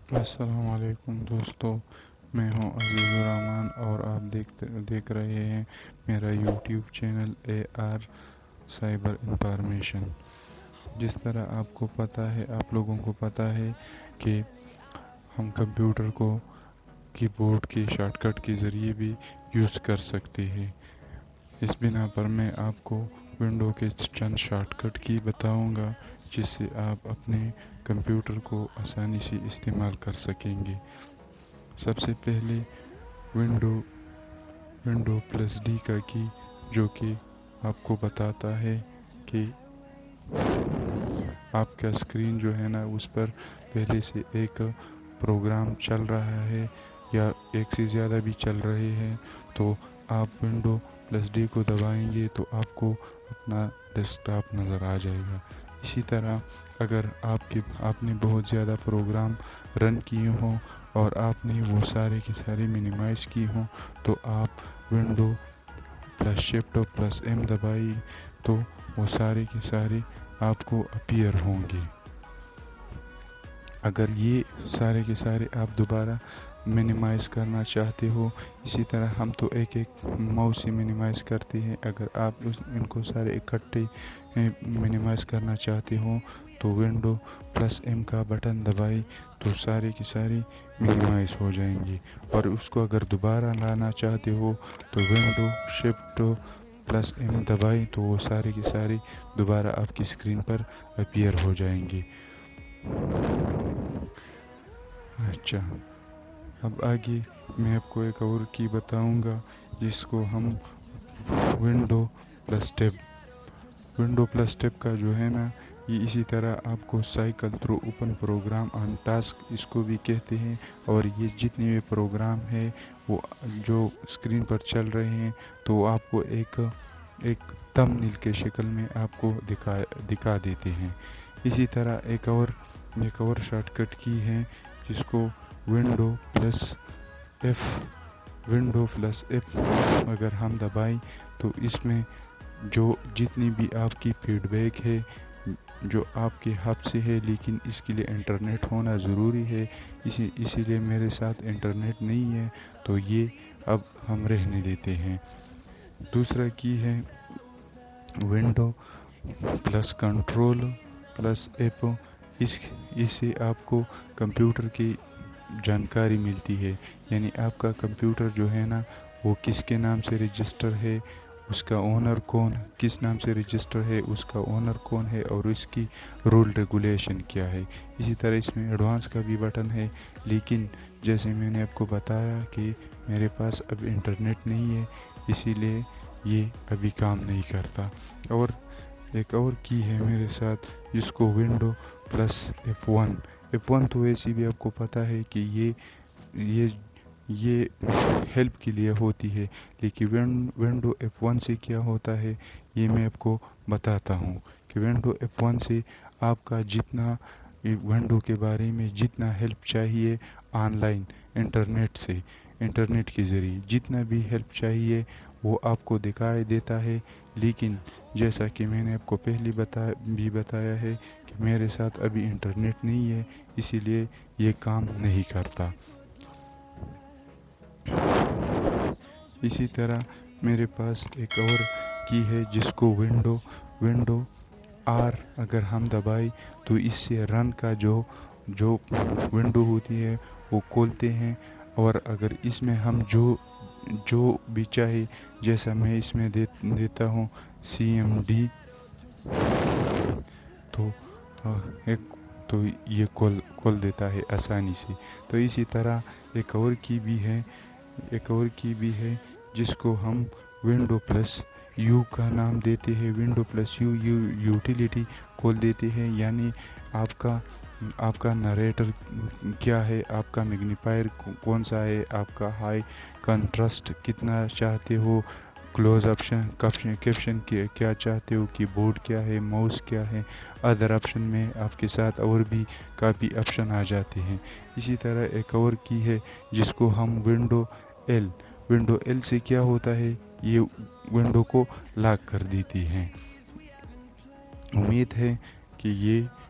السلام علیکم دوستو، میں ہوں عزیز الرحمن اور آپ دیکھ رہے ہیں میرا YouTube channel A R cyber information. جس طرح آپ کو پتہ ہے، آپ لوگوں کو پتہ ہے کہ ہم کمپیوٹر کو کی بورڈ کے شارٹ کٹ کے ذریعے بھی یوز کر سکتے ہیں۔ اس بنا پر میں آپ کو ونڈو کے چند شارٹ کٹ کی بتاؤں گا جس سے آپ اپنے کمپیوٹر کو آسانی سے استعمال کر سکیں گے۔ سب سے پہلے ونڈو پلس ڈی کا کی، جو کہ آپ کو بتاتا ہے کہ آپ کا اسکرین جو ہے نا اس پر پہلے سے ایک پروگرام چل رہا ہے یا ایک سے زیادہ بھی چل رہے ہیں، تو آپ ونڈو پلس ڈی کو دبائیں گے تو آپ کو اپنا ڈیسک ٹاپ نظر آ جائے گا۔ اسی طرح اگر آپ نے بہت زیادہ پروگرام رن کیے ہوں اور آپ نے وہ سارے کے سارے منیمائز کی ہوں، تو آپ window plus shift plus M دبائی تو وہ سارے کے سارے آپ کو اپیئر ہوں گے۔ اگر یہ سارے کے سارے آپ دوبارہ منیمائز کرنا چاہتے ہو، اسی طرح ہم تو ایک ماؤس سے منیمائز کرتے ہیں، اگر آپ ان کو سارے اکٹھے منیمائز کرنا چاہتے ہو تو ونڈو پلس ایم کا بٹن دبائی تو سارے کی ساری منیمائز ہو جائیں گے، اور اس کو اگر دوبارہ لانا چاہتے ہو تو ونڈو شفٹ پلس ایم دبائی تو وہ سارے کے سارے دوبارہ آپ کی اسکرین پر اپیئر ہو جائیں گے۔ اچھا، اب آگے میں آپ کو ایک اور کی بتاؤں گا جس کو ہم ونڈو پلس ٹیب کا جو ہے نا، یہ اسی طرح آپ کو cycle through open program on task اس کو بھی کہتے ہیں، اور یہ جتنے بھی پروگرام ہے وہ جو اسکرین پر چل رہے ہیں تو آپ کو ایک تھمبنیل کے شکل میں آپ کو دکھا دیتے ہیں۔ اسی طرح ایک اور شارٹ کٹ کی ہے جس کو ونڈو پلس ایف اگر ہم دبائیں تو اس میں جو جتنی بھی آپ کی فیڈ بیک ہے جو آپ کے ہب سے ہے، لیکن اس کے لیے انٹرنیٹ ہونا ضروری ہے، اسی لیے میرے ساتھ انٹرنیٹ نہیں ہے تو یہ اب ہم رہنے دیتے ہیں۔ دوسرا کی ہے window plus control plus app, اس سے آپ کو کمپیوٹر کی جانکاری ملتی ہے، یعنی آپ کا کمپیوٹر جو ہے نا وہ کس کے نام سے رجسٹر ہے، اس کا اونر کون، کس نام سے رجسٹر ہے، اس کا اونر کون ہے اور اس کی رول ریگولیشن کیا ہے۔ اسی طرح اس میں ایڈوانس کا بھی بٹن ہے، لیکن جیسے میں نے آپ کو بتایا کہ میرے پاس اب انٹرنیٹ نہیں ہے، اسی لیے یہ ابھی کام نہیں کرتا۔ اور ایک اور کی ہے میرے ساتھ جس کو ونڈو پلس F1 تو ایسی بھی آپ کو پتہ ہے کہ یہ ہیلپ کے لیے ہوتی ہے، لیکن ونڈو F1 سے کیا ہوتا ہے یہ میں آپ کو بتاتا ہوں کہ ونڈو F1 سے آپ کا جتنا ونڈو کے بارے میں جتنا ہیلپ چاہیے آن لائن انٹرنیٹ کے ذریعے جتنا بھی ہیلپ چاہیے وہ آپ کو دکھائی دیتا ہے، لیکن جیسا کہ میں نے آپ کو پہلے بتایا ہے کہ میرے ساتھ ابھی انٹرنیٹ نہیں ہے، اسی لیے یہ کام نہیں کرتا۔ اسی طرح میرے پاس ایک اور کی ہے جس کو ونڈو آر اگر ہم دبائی تو اس سے رن کا جو ونڈو ہوتی ہے وہ کھولتے ہیں، اور اگر اس میں ہم جو بھی چاہے، جیسا میں اس میں دیتا ہوں CMD تو یہ کھول دیتا ہے آسانی سے۔ تو اسی طرح ایک اور کی بھی ہے جس کو ہم ونڈو پلس یو کا نام دیتے ہیں۔ ونڈو پلس یو یوٹیلیٹی کھول دیتے ہیں، یعنی آپ کا نریٹر کیا ہے، آپ کا میگنیفائر کون سا ہے، آپ کا ہائی کنٹراسٹ کتنا چاہتے ہو، کلوز کیپشن کیا چاہتے ہو، کی بورڈ کیا ہے، ماؤس کیا ہے، ادر آپشن میں آپ کے ساتھ اور بھی کافی آپشن آ جاتے ہیں۔ اسی طرح ایک اور کی ہے جس کو ہم ونڈو ایل سے کیا ہوتا ہے، یہ ونڈو کو لاک کر دیتی ہے۔ امید ہے کہ یہ